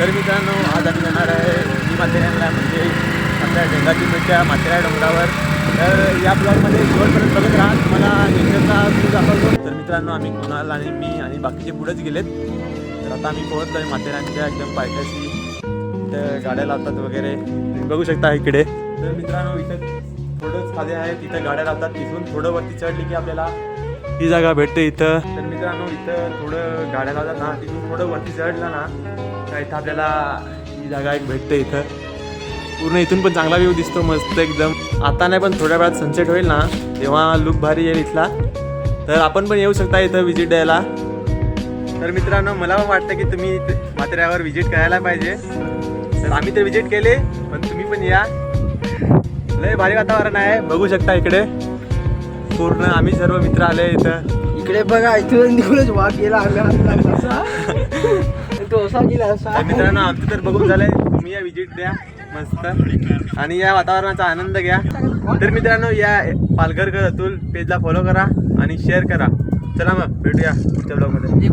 तर मित्रांनो आज आम्ही जाणार आहे माथेरानला, म्हणजे आपल्या ढेंगाचीपेठच्या माथेरान डोंगरावर. तर या ब्लॉगमध्ये शेवटपर्यंत बघत राहा, तुम्हाला नेचरचा व्ह्यू दाखवतो. तर मित्रांनो आम्ही कुणाल आणि मी आणि बाकीचे पुढेच गेलेत. तर आता आम्ही पोहोचलो आहे माथेरानच्या एकदम पायथ्याशी. इथं गाड्या लावतात वगैरे, तुम्ही बघू शकता इकडे. तर मित्रांनो इथं थोडंच खाली आहे, तिथं गाड्या लावतात. तिथून थोडं वरती चढली की आपल्याला ही जागा भेटते इथं. तर मित्रांनो इथं थोडं गाड्या लावतात ना, तिथून थोडं वरती चढलं ना तर इथं आपल्याला ही जागा एक भेटते. इथं पूर्ण इथून पण चांगला व्ह्यू दिसतो, मस्त एकदम. आता नाही पण थोड्या वेळात सनसेट होईल ना तेव्हा लुक भारी येईल इथला. तर आपण पण येऊ शकता इथं व्हिजिट द्यायला. तर मित्रांनो मला पण वाटतं की तुम्ही माथेरानवर व्हिजिट करायला पाहिजे. तर आम्ही तर व्हिजिट केले, पण तुम्ही पण या. लय भारी वातावरण आहे, बघू शकता इकडे. पूर्ण आम्ही सर्व मित्र आले इथं. इकडे बघा, इथून निघूनच वाघ गेला डोसा गेला असा. मित्रांनो आमचं तर बघून झालंय, तुम्ही या व्हिजिट द्या मस्त आणि या वातावरणाचा आनंद घ्या. तर मित्रांनो या पालघर अतुल पेजला फॉलो करा आणि शेअर करा. चला मग भेटूया पुढच्या ब्लॉगमध्ये.